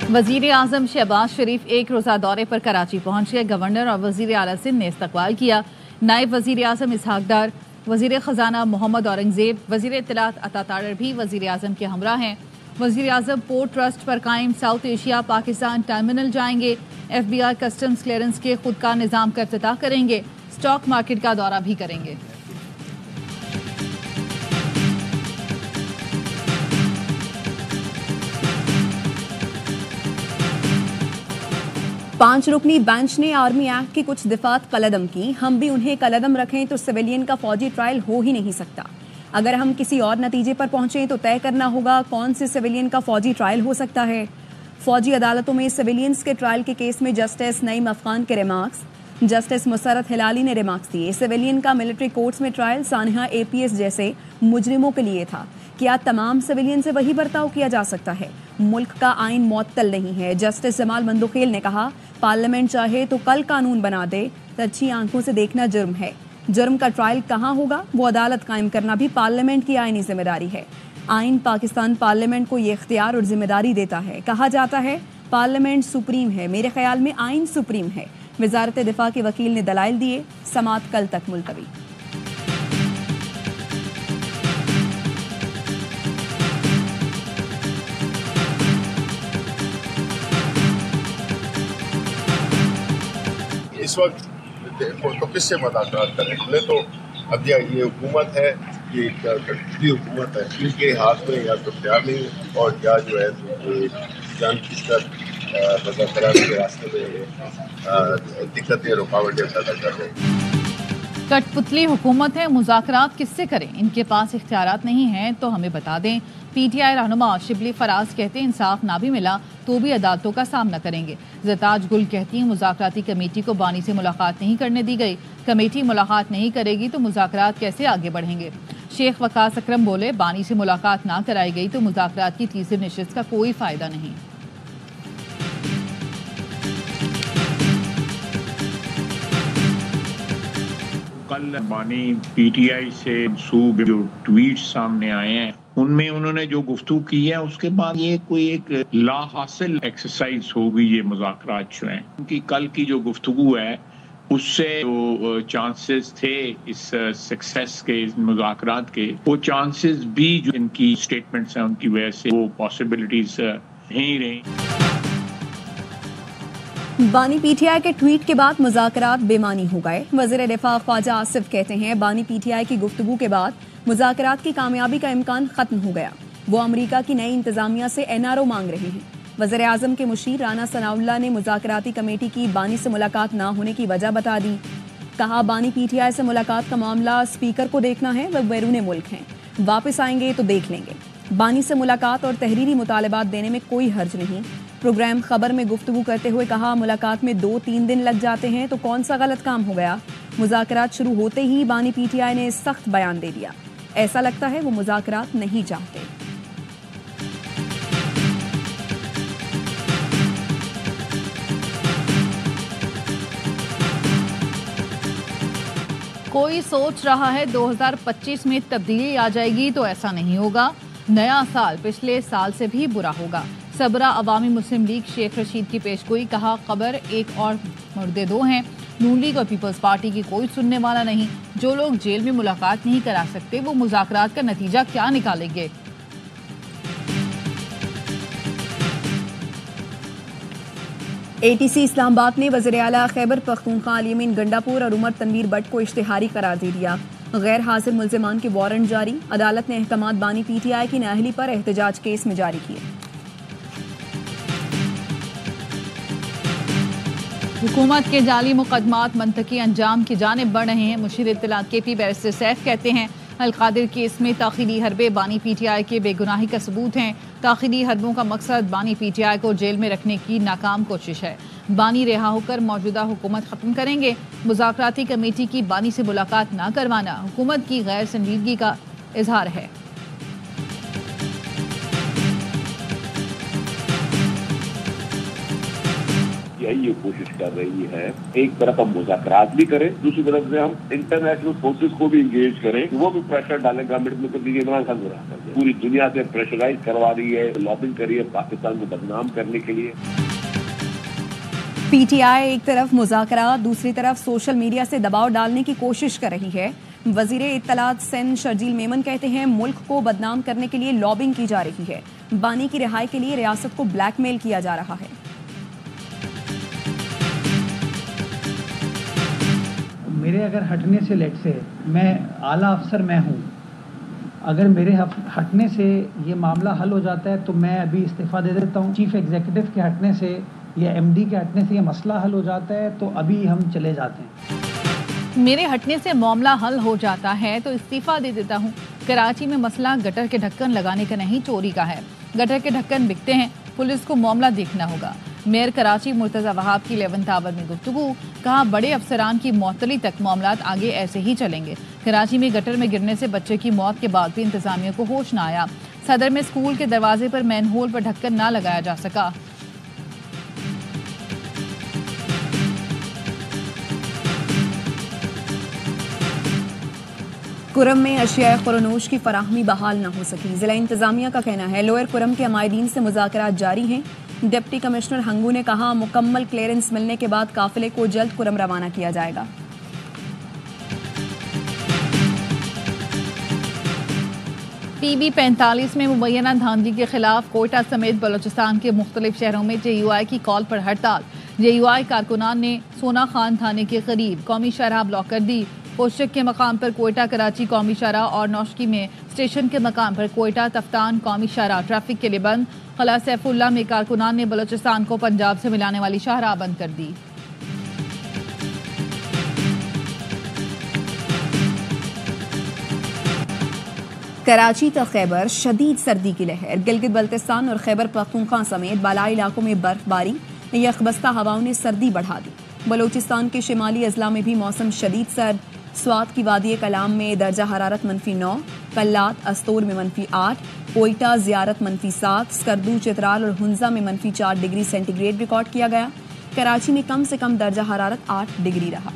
वजीर आजम शहबाज शरीफ एक रोजा दौरे पर कराची पहुंच गए। गवर्नर और वजीर आला सिंध ने इस्तकबाल किया। नायब वजीर आजम इसहाक डार, वजीर खजाना मोहम्मद औरंगजेब, वजीर इत्तलात अता तारर भी वजीर आजम के हमरा हैं। वजीर आजम पोर्ट ट्रस्ट पर कायम साउथ एशिया पाकिस्तान टर्मिनल जाएंगे। FBI कस्टम्स क्लियरेंस के खुद का निजाम का इफ्तिताह करेंगे। स्टॉक मार्केट का दौरा भी करेंगे। पांच रुकनी बेंच ने आर्मी एक्ट की कुछ दिफात कलदम की। हम भी उन्हें कलदम रखें तो सिविलियन का फौजी ट्रायल हो ही नहीं सकता। अगर हम किसी और नतीजे पर पहुंचे तो तय करना होगा कौन से सिविलियन का फौजी ट्रायल हो सकता है। फौजी अदालतों में सिविलियंस के ट्रायल के केस में जस्टिस नईम अफगान के रिमार्क्स, जस्टिस मुसरत हिलाली ने रिमार्क्स दिए। सिविलियन का मिलिट्री कोर्ट्स में ट्रायल सानिया APS जैसे मुजरिमों के लिए था। क्या तमाम सिविलियन से वही बर्ताव किया जा सकता है? मुल्क का आइन मुअत्तल नहीं है। जस्टिस जमाल मंदुखेल ने कहा, पार्लियामेंट चाहे तो कल कानून बना दे, अच्छी आंखों से देखना जुर्म है। जुर्म का ट्रायल कहाँ होगा? वो अदालत कायम करना भी पार्लियामेंट की आईनी जिम्मेदारी है। आइन पाकिस्तान पार्लियामेंट को ये इख्तियार और जिम्मेदारी देता है। कहा जाता है पार्लियामेंट सुप्रीम है, मेरे ख्याल में आइन सुप्रीम है। वजारत दिफा के वकील ने दलाइल दिए। समात कल तक मुलतवी। इस वक्त तो किससे मुलाकात करें? बोले तो अब ये हुकूमत है, ये टूटी हुकूमत है, इनके हाथ में या तो तैयार नहीं और या जो है जान किसकर मुज़ाकरात के रास्ते में दिक्कतें रुकावटें पैदा कर रहे हैं। कठपुतली हुकूमत है, मुज़ाकरात किससे करें? इनके पास इख्तियारात नहीं हैं तो हमें बता दें। PTI रहनुमा शिबली फराज कहते हैं इंसाफ ना भी मिला तो भी अदालतों का सामना करेंगे। ज़ताज गुल कहती हैं मुज़ाकराती कमेटी को बानी से मुलाकात नहीं करने दी गई। कमेटी मुलाकात नहीं करेगी तो मुज़ाकरात कैसे आगे बढ़ेंगे? शेख वकास अकरम बोले, बानी से मुलाकात ना कराई गई तो मुज़ाकरात की तीसरी नशिस्त का कोई फायदा नहीं। कल बानी PTI से सूब जो ट्वीट सामने आए हैं उनमें उन्होंने जो गुफ्तगू की है उसके बाद ये कोई एक ला हासिल एक्सरसाइज होगी। ये मुज़ाकरात जो हैं उनकी कल की जो गुफ्तगू है उससे जो चांसेस थे इस सक्सेस के, इस मुज़ाकरात के, वो चांसेस भी जो इनकी स्टेटमेंट्स हैं उनकी वजह से वो पॉसिबिलिटीज नहीं रही। बानी PTI के ट्वीट के बाद मुज़ाकरात बेमानी हो गए। वज़ीर दिफा ख्वाजा आसिफ कहते हैं बानी PTI की गुफ्तगू के बाद मुज़ाकरात की कामयाबी का इम्कान खत्म हो गया। वो अमरीका की नई इंतजामिया से NRO मांग रहे हैं। वज़ीर आज़म के मुशीर राना सनाउल्लाह ने मुज़ाकराती कमेटी की बानी से मुलाकात ना होने की वजह बता दी। कहा बानी PTI से मुलाकात का मामला स्पीकर को देखना है, वह बैरून मुल्क हैं, वापस आएंगे तो देख लेंगे। बानी से मुलाकात और तहरीरी मुतालबात देने में कोई हर्ज नहीं। प्रोग्राम खबर में गुफ्तगू करते हुए कहा मुलाकात में 2-3 दिन लग जाते हैं तो कौन सा गलत काम हो गया। मुज़ाकरात शुरू होते ही बानी PTI ने सख्त बयान दे दिया। ऐसा लगता है वो मुज़ाकरात नहीं चाहते। कोई सोच रहा है 2025 में तब्दीली आ जाएगी तो ऐसा नहीं होगा। नया साल पिछले साल से भी बुरा होगा। सबरा अवामी मुस्लिम लीग शेख रशीद की पेशगोई। कहा कब्र एक और मुर्दे दो हैं। नून लीग और पीपल्स पार्टी की कोई सुनने वाला नहीं। जो लोग जेल में मुलाकात नहीं करा सकते वो मुज़ाकरात का नतीजा क्या निकालेंगे? ATC इस्लामाबाद ने वज़ीर आला खैबर पख्तूनख्वा अली अमीन गंडापुर और उमर तनवीर भट्ट को इश्तिहारी करार दे दिया। गैर हाजिर मुल्ज़िमान के वारंट जारी। अदालत ने अहकामात बानी PTI की नाअहली पर एहतजाज केस में जारी किए। हुकूमत के जाली मुकदमात मंतकी अंजाम की जानिब बढ़ रहे हैं। मुशीर इत्तलात KP बैरिस्टर सैफ कहते हैं अलकादिर केस में ताखिरी हरबे बानी PTI के बेगुनाही का सबूत हैं। ताखिरी हरबों का मकसद बानी PTI को जेल में रखने की नाकाम कोशिश है। बानी रिहा होकर मौजूदा हुकूमत ख़त्म करेंगे। मुज़ाकराती कमेटी की बानी से मुलाकात न करवाना हुकूमत की गैर संजीदगी का इजहार है। ये कोशिश कर रही है एक तरफ हम मुज़ाकरात भी करें, दूसरी तरफ से हम इंटरनेशनल फोर्सेस को भी इंगेज करें, वो भी प्रेशर डालें गवर्नमेंट में, तो इमरान खान को रहा कर पूरी दुनिया से प्रेशराइज करवा रही है, लॉबिंग कर रही है पाकिस्तान को बदनाम करने के लिए। पीटीआई एक तरफ मुज़ाकरात, दूसरी तरफ सोशल मीडिया से दबाव डालने की कोशिश कर रही है। वजीरे इत्तलात सिंध शर्जील मेमन कहते हैं मुल्क को बदनाम करने के लिए लॉबिंग की जा रही है। बानी की रिहाई के लिए रियासत को ब्लैकमेल किया जा रहा है। मेरे अगर हटने से लेट से मैं आला अफसर मैं हूँ, अगर मेरे हटने से ये मामला हल हो जाता है तो मैं अभी इस्तीफ़ा दे देता हूँ। चीफ एग्जीक्यूटिव के हटने से या एमडी के हटने से ये मसला हल हो जाता है तो अभी हम चले जाते हैं। मेरे हटने से मामला हल हो जाता है तो इस्तीफा दे देता हूँ। कराची में मसला गटर के ढक्कन लगाने का नहीं, चोरी का है। गटर के ढक्कन बिकते हैं, पुलिस को मामला देखना होगा। मेयर कराची मुर्तजा वहाब की 11th आवर में गुफ्तगू, कहा बड़े अफसरान की मौतली तक मामलात आगे ऐसे ही चलेंगे। कराची में गटर में गिरने से बच्चे की मौत के बाद भी इंतजामिया को होश न आया। सदर में स्कूल के दरवाजे पर मैनहोल पर ढक्कन ना लगाया जा सका। कुरम में अशिया खुरनोश की फराहमी बहाल न हो सकी। जिला इंतजामिया का कहना है लोअर कुरम के अमायदीन से मुज़ाकरात जारी हैं। डिप्टी कमिश्नर हंगू ने कहा मुकम्मल क्लियरेंस मिलने के बाद काफिले को जल्द कुरम रवाना किया जाएगा। PB 45 में मुबैना धांधली के खिलाफ कोयटा समेत बलोचिस्तान के मुख्तलिफ शहरों में JUI की कॉल पर हड़ताल। JUI कारकुनान ने सोना खान थाने के करीब कौमी शाहराह ब्लॉक कर दी। पोस्टक के मकाम पर कोयटा कराची कौमी शाहराह और नौशकी में स्टेशन के मकाम पर कोयटा तफ्तान कौमी शाहराह ट्रैफिक के लिए बंद। कला सैफुल्ला में कारकुनान ने बलोचिस्तान को पंजाब से मिलाने वाली शाहराह बंद कर दी। कराची तक खैबर शदीद सर्दी की लहर। गिलगित बल्तिस्तान और खैबर पख्तूनख्वा समेत बालाई इलाकों में बर्फबारी, यखबस्ता हवाओं ने सर्दी बढ़ा दी। बलोचिस्तान के शिमाली अजला में भी मौसम शदीद सर्द। स्वात की वादी कलाम में दर्जा हरारत -9, कल्लात अस्तोर में -8, कोयटा जियारत -7, स्कर्दू चित्राल और हुंजा में -4 डिग्री सेंटीग्रेड रिकॉर्ड किया गया। कराची में कम से कम दर्जा हरारत 8 डिग्री रहा।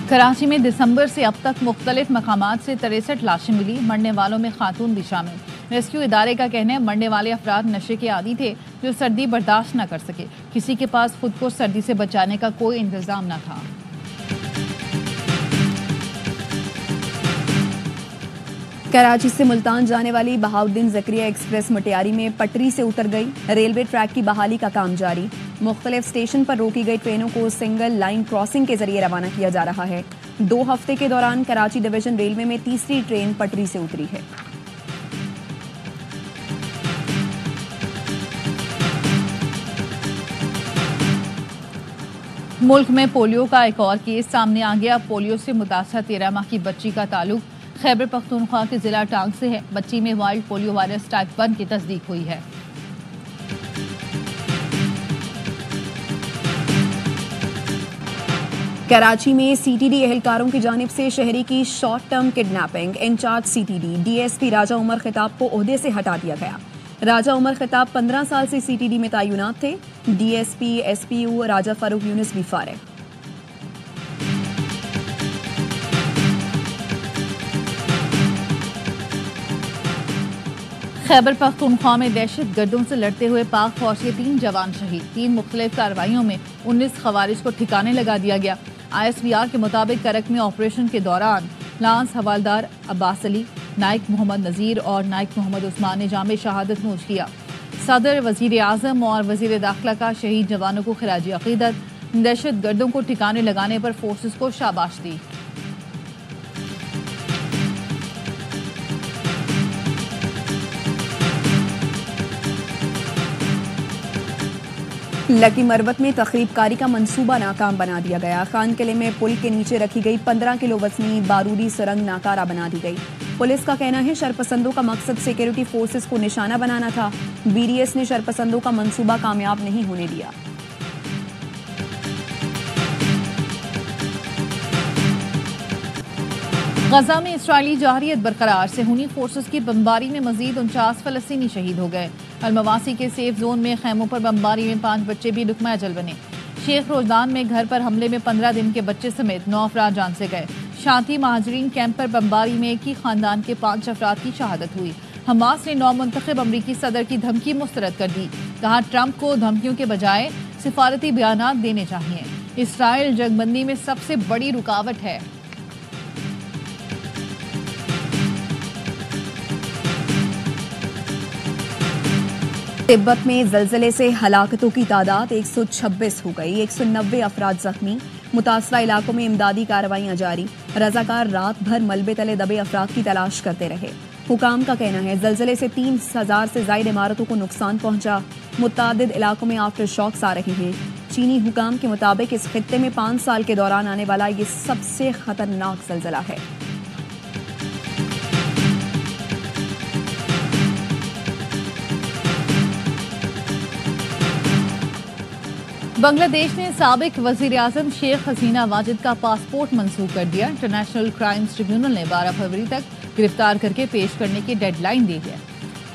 कराची में दिसंबर से अब तक मुख्तलिफ मकामात से 63 लाशें मिली। मरने वालों में खातून भी शामिल। रेस्क्यू इदारे का कहना है मरने वाले अफराद नशे के आदी थे जो सर्दी बर्दाश्त न कर सके। किसी के पास खुद को सर्दी से बचाने का कोई इंतजाम न था। कराची से मुल्तान जाने वाली बहाउद्दीन ज़करिया एक्सप्रेस मटियारी में पटरी से उतर गई। रेलवे ट्रैक की बहाली का काम जारी। मुख्तलिफ स्टेशन पर रोकी गई ट्रेनों को सिंगल लाइन क्रॉसिंग के जरिए रवाना किया जा रहा है। 2 हफ्ते के दौरान कराची डिवीजन रेलवे में तीसरी ट्रेन पटरी से उतरी है। मुल्क में पोलियो का एक और केस सामने आ गया। पोलियो से मुतासर 13 माह की बच्ची का ताल्लुक खैबर पख्तूनख्वा के जिला टांग से है। बच्ची में वाइल्ड पोलियो वायरस टाइप 1 की तस्दीक हुई है। कराची में CTD एहलकारों की जानिब से शहरी की short term kidnapping. Incharge CTD DSP Raja Umar Khitab को ओहदे से हटा दिया गया। राजा उमर खिताब 15 साल से CTD में तैनात थे। DSP SPU राजा फारूक यूनुस भी फारिग। खैबर पख्तूनख्वा में दहशत गर्दों से लड़ते हुए पाक फौज के 3 जवान शहीद। 3 मुख्तलिफ कार्रवाइयों में 19 खवारिज को ठिकाने लगा दिया गया। ISPR के मुताबिक करक में ऑपरेशन के दौरान लांस हवालदार अब्बास अली, नाइक मोहम्मद नज़ीर और नाइक मोहम्मद उस्मान ने जामे शहादत नोश किया। सदर, वजीर आज़म और वजीर दाखिला का शहीद जवानों को खिराज अकीदत। दहशत गर्दों को ठिकाने लगाने पर फोर्सेस को शाबाश दी। लकी मरबत में तखरीबकारी का मंसूबा नाकाम बना दिया गया। खान किले में पुल के नीचे रखी गई 15 किलो वजनी बारूदी सुरंग नाकारा बना दी गई। पुलिस का कहना है शरपसंदों का मकसद सिक्योरिटी फोर्सेस को निशाना बनाना था। BDS ने शरपसंदों का मंसूबा कामयाब नहीं होने दिया। गजा में इसराइली जारियत बरकरार। सेहूनी फोर्सेस की बमबारी में मजीद 49 फलस्तीनी शहीद हो गए। अलमवासी के सेफ जोन में खैमों पर बमबारी में 5 बच्चे भी लुकमा अजल बने। शेख रोजदान में घर पर हमले में 15 दिन के बच्चे समेत 9 अफराद जान से गए। शांति महाजरीन कैंप पर बमबारी में एक ही खानदान के 5 अफराद की शहादत हुई। हमास ने नौमुंतखब अमरीकी सदर की धमकी मुस्तरद कर दी। कहा ट्रंप को धमकियों के बजाय सिफारती बयानात देने चाहिए। इसराइल जंगबंदी में सबसे बड़ी रुकावट है। तिब्बत में जलजले से हलाकतों की तादाद 126 हो गई, 190 अफराद जख्मी। मुतासरा इलाकों में इमदादी कार्रवाइयां जारी। रजाकार रात भर मलबे तले दबे अफराद की तलाश करते रहे। हुकाम का कहना है जलजले से 3000 से ज्यादा इमारतों को नुकसान पहुंचा। मुतादिद इलाकों में आफ्टर शॉक्स आ रहे हैं। चीनी हुकाम के मुताबिक इस खित्ते में 5 साल के दौरान आने वाला ये सबसे खतरनाक जलजला है। बांग्लादेश ने साबिक वजीर-ए-आज़म शेख हसीना वाजिद का पासपोर्ट मंसूख कर दिया। इंटरनेशनल क्राइम्स ट्रिब्यूनल ने 12 फरवरी तक गिरफ्तार करके पेश करने की डेडलाइन दी है।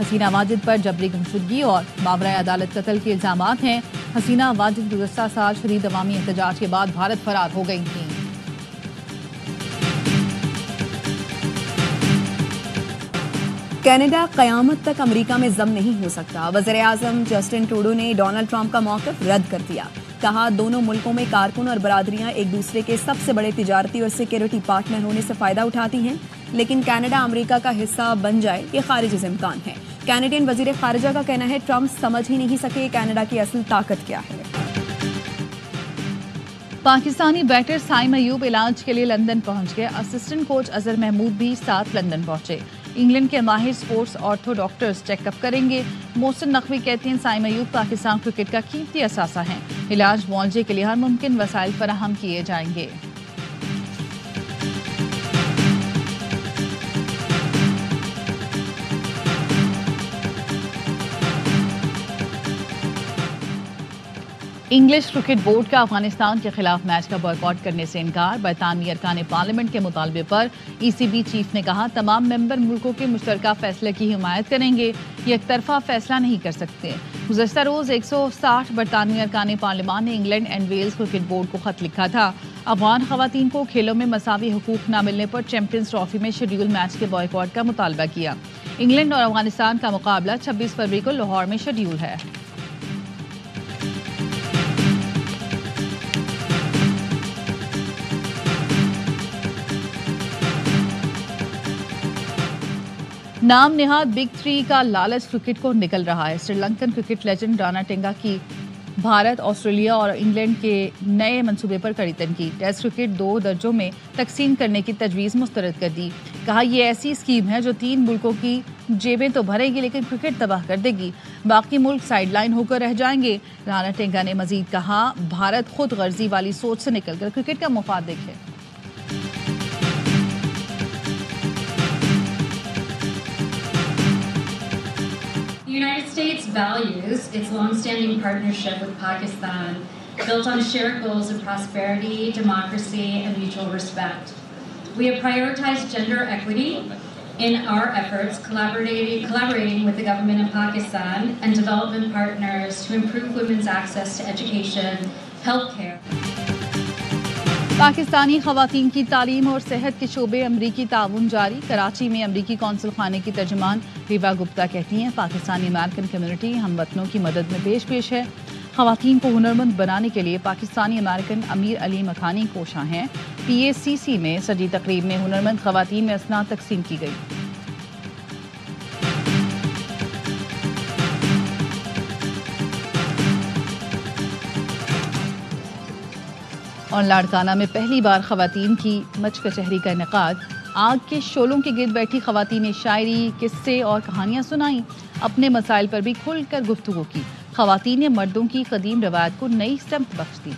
हसीना वाजिद पर जबरी गुमशुदगी और मावराए अदालत कत्ल के इल्जामात हैं। हसीना वाजिद गुज़श्ता साल शदीद अवामी एहतजाज के बाद भारत फरार हो गई थी। कनाडा कयामत तक अमेरिका में जम नहीं हो सकता। वज़ीर-ए-आज़म जस्टिन ट्रूडो ने डोनाल्ड ट्रंप का मौक़िफ़ रद्द कर दिया। कहा दोनों मुल्कों में कारकुन और बरादरियां एक दूसरे के सबसे बड़े तिजारती और सिक्योरिटी पार्टनर होने से फायदा उठाती हैं, लेकिन कनाडा अमेरिका का हिस्सा बन जाए ये खारिज इम्कान है। कैनेडियन वज़ीर ख़ारिजा का कहना है ट्रंप समझ ही नहीं सके कनाडा की असल ताकत क्या है। पाकिस्तानी बैटर साइम अयूब इलाज के लिए लंदन पहुंच गए। असिस्टेंट कोच अजहर महमूद भी साथ लंदन पहुंचे। इंग्लैंड के माहिर स्पोर्ट्स ऑर्थो डॉक्टर्स चेकअप करेंगे। मोहसिन नकवी कहते हैं साइम अयूब पाकिस्तान क्रिकेट का कीमती असासा हैं। इलाज मुआवजे के लिए हर मुमकिन वसाइल फराहम किए जाएंगे। इंग्लिश क्रिकेट बोर्ड का अफगानिस्तान के खिलाफ मैच का बॉयकॉट करने से इनकार। बरतानवी अरकान पार्लियामेंट के मुतालबे पर ECB चीफ ने कहा तमाम मेंबर मुल्कों के मुश्तरका फैसले की हिमायत करेंगे। ये एक तरफा फैसला नहीं कर सकते। गुज़श्ता रोज 160 बरतानवी अरकान पार्लियामान ने England and Wales cricket board को खत लिखा था। अफगान खवातीन को खेलों में मसावी हुकूक न मिलने पर चैंपियंस ट्रॉफी में शेड्यूल मैच के बॉयकॉट का मुतालबा किया। इंग्लैंड और अफगानिस्तान का मुकाबला 26 फरवरी को लाहौर में शेड्यूल है। नाम नेहाद बिग 3 का लालच क्रिकेट को निकल रहा है। श्रीलंकन क्रिकेट लेजेंड राणा टेंगा की भारत, ऑस्ट्रेलिया और इंग्लैंड के नए मंसूबे पर कड़ी तनकीद। टेस्ट क्रिकेट 2 दर्जों में तकसीम करने की तजवीज़ मुस्तरद कर दी। कहा यह ऐसी स्कीम है जो 3 मुल्कों की जेबें तो भरेगी लेकिन क्रिकेट तबाह कर देगी। बाकी मुल्क साइडलाइन होकर रह जाएंगे। राणा टेंगा ने मजीद कहा भारत खुद गर्जी वाली सोच से निकलकर क्रिकेट का मुफाद देखे। The United States values its long-standing partnership with Pakistan, built on shared goals of prosperity, democracy, and mutual respect. We have prioritized gender equity in our efforts, collaborating with the government of Pakistan and development partners to improve women's access to education, healthcare. Pakistani खवातीन की तालीम और सेहत के शोबे अमरीकी ताउन जारी। कराची में अमरीकी कौंसल खाने की तर्जुमान रिवा गुप्ता कहती हैं पाकिस्तानी अमेरिकन कम्युनिटी हमवतनों की मदद में पेश है। खवातीन को हुनरमंद बनाने के लिए पाकिस्तानी अमेरिकन अमीर अली मखानी कोशा हैं। PACC में सजी तकरीब में हुनरमंद खवातीन में असनाद तकसीम की गई। और लाड़काना में पहली बार खवातीन की मच कचहरी का इनेकाद। आग के शोलों के गिर्द बैठी खवातीन ने शायरी, किस्से और कहानियां सुनाई। अपने मसाइल पर भी खुलकर गुफ्तगू की। खवातीन ने मर्दों की कदीम रवायत को नई समत बख्श दी।